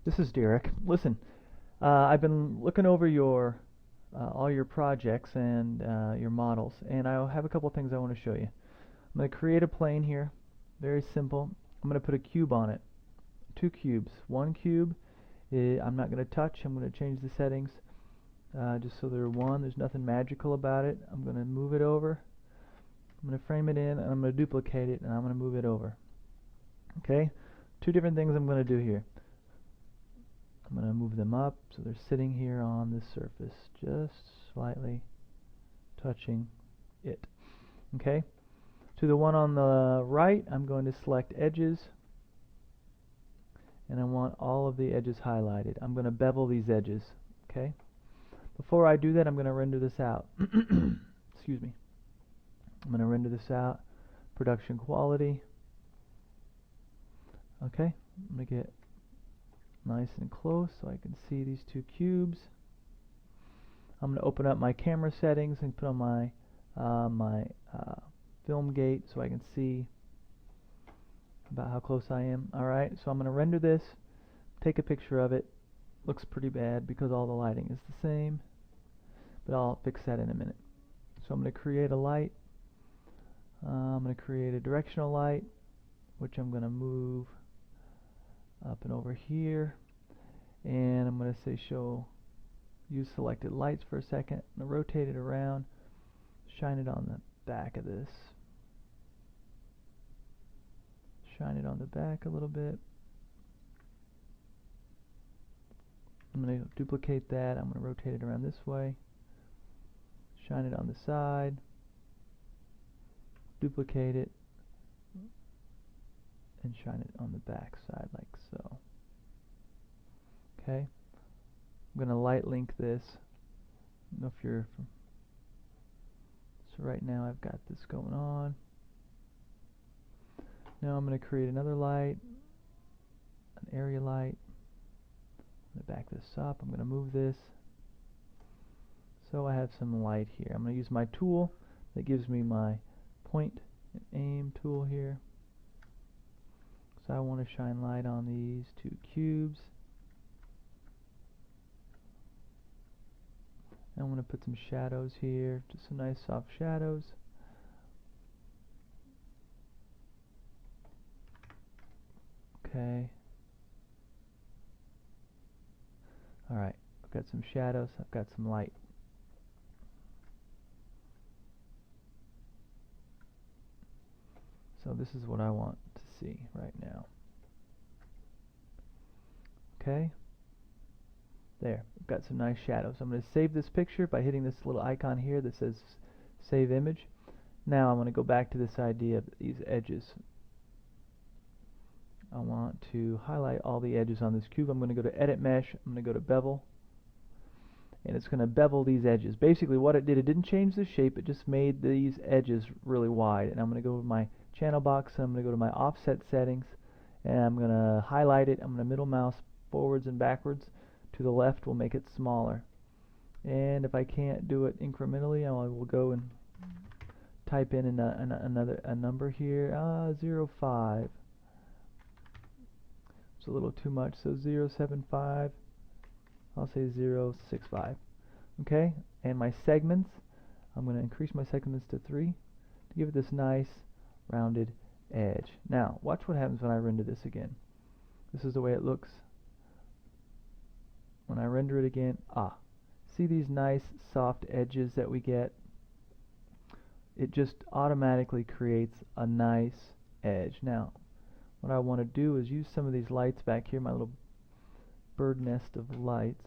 This is Derek. Listen, I've been looking over your all your projects and your models, and I have a couple things I want to show you. I'm going to create a plane here, very simple. I'm going to put a cube on it, two cubes. One cube I'm not going to touch. I'm going to change the settings just so they're one. There's nothing magical about it. I'm going to move it over. I'm going to frame it in, and I'm going to duplicate it, and I'm going to move it over. Okay, two different things I'm going to do here. I'm going to move them up so they're sitting here on this surface, just slightly touching it. Okay, to the one on the right, I'm going to select edges, and I want all of the edges highlighted. I'm going to bevel these edges. Okay, before I do that, I'm going to render this out. Excuse me. I'm going to render this out. Production quality. Okay, I'm going to get nice and close so I can see these two cubes. I'm going to open up my camera settings and put on my film gate so I can see about how close I am. Alright, so I'm going to render this, take a picture of it. Looks pretty bad because all the lighting is the same, but I'll fix that in a minute. So I'm going to create a light. I'm going to create a directional light, which I'm going to move up and over here, and I'm going to say use selected lights for a second. I'm going to rotate it around, shine it on the back of this, shine it on the back a little bit. I'm going to duplicate that. I'm going to rotate it around this way, shine it on the side, duplicate it, and shine it on the back side like so. Okay, I'm going to light link this. I don't know if you're so right now I've got this going on. Now I'm going to create another light, an area light. I'm going to back this up. I'm going to move this so I have some light here. I'm going to use my tool that gives me my point and aim tool here. So I want to shine light on these two cubes. I'm going to put some shadows here, just some nice soft shadows. Okay. Alright, I've got some shadows, I've got some light. So this is what I want to see right now. Okay, there, I've got some nice shadows. I'm going to save this picture by hitting this little icon here that says Save Image. Now I'm going to go back to this idea of these edges. I want to highlight all the edges on this cube. I'm going to go to Edit Mesh, I'm going to go to Bevel, and it's going to bevel these edges. Basically what it did, it didn't change the shape, it just made these edges really wide. And I'm going to go to my channel box, and I'm going to go to my offset settings, and I'm going to highlight it. I'm going to middle mouse forwards and backwards. To the left will make it smaller. And if I can't do it incrementally, I will go and type in a number here, 0.5. It's a little too much, so 0.75. I'll say 0.65. Okay, and my segments, I'm going to increase my segments to 3 to give it this nice rounded edge. Now, watch what happens when I render this again. This is the way it looks. When I render it again, see these nice soft edges that we get? It just automatically creates a nice edge. Now, what I want to do is use some of these lights back here, my little bird nest of lights,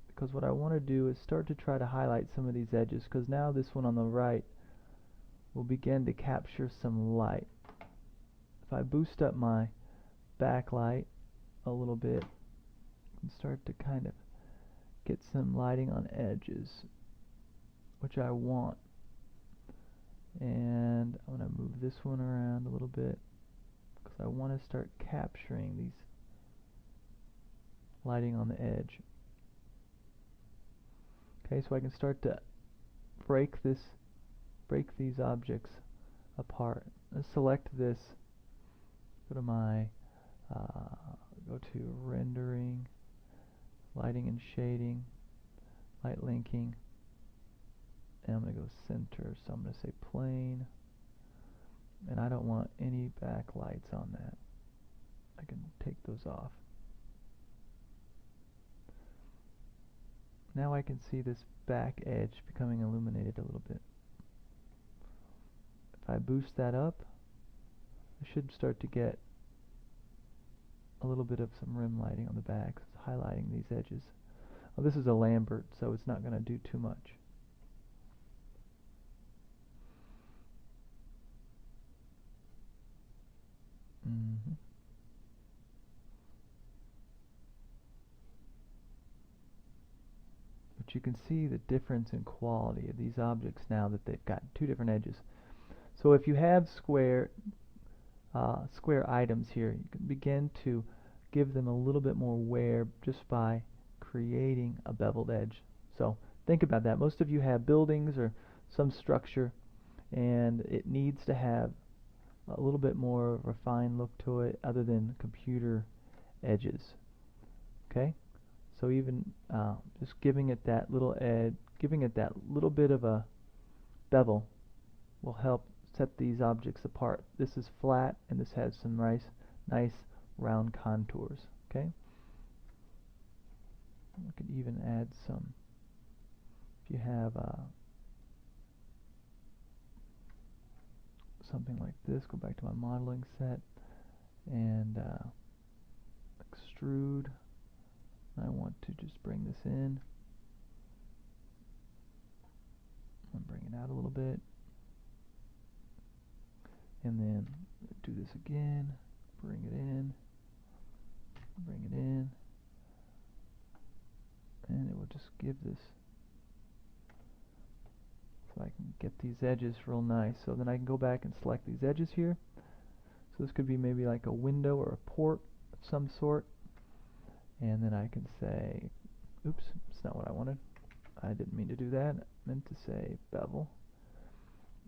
because what I want to do is start to try to highlight some of these edges, because now this one on the right will begin to capture some light. If I boost up my backlight a little bit and start to kind of get some lighting on edges, which I want, and I'm going to move this one around a little bit because I want to start capturing these lighting on the edge. Okay, so I can start to break these objects apart. Let's select this, go to my go to rendering, lighting and shading, light linking, and I'm going to go center, so I'm going to say plane, and I don't want any backlights on that. I can take those off. Now I can see this back edge becoming illuminated a little bit. If I boost that up, I should start to get a little bit of some rim lighting on the back. It's highlighting these edges. Well, this is a Lambert, so it's not going to do too much. But you can see the difference in quality of these objects now that they've got two different edges. So if you have square items here, you can begin to give them a little bit more wear just by creating a beveled edge. So think about that. Most of you have buildings or some structure, and it needs to have a little bit more refined look to it other than computer edges. Okay? So even just giving it that little edge, giving it that little bit of a bevel will help set these objects apart. This is flat, and this has some nice round contours. Okay? We could even add some, if you have something like this, go back to my modeling set and extrude. I want to just bring this in and bring it out a little bit, and then do this again, bring it in, and it will just give this, so I can get these edges real nice. So then I can go back and select these edges here. So this could be maybe like a window or a port of some sort, and then I can say, oops, it's not what I wanted. I didn't mean to do that. I meant to say bevel.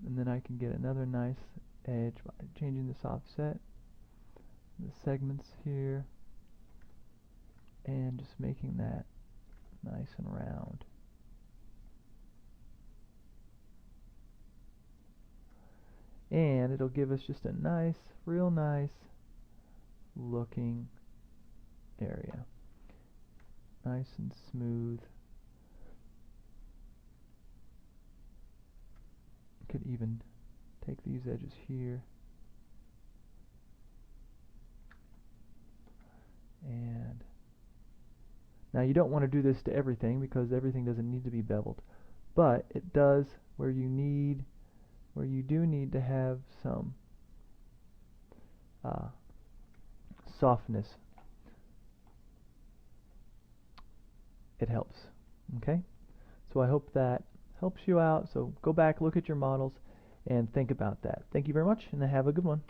And then I can get another nice edge by changing this offset, the segments here, and just making that nice and round. And it'll give us just a nice, real nice looking area. Nice and smooth. Could even take these edges here and now you don't want to do this to everything because everything doesn't need to be beveled, but it does where you do need to have some softness. It helps. Okay, so I hope that helps you out. So go back, look at your models, and think about that. Thank you very much, and have a good one.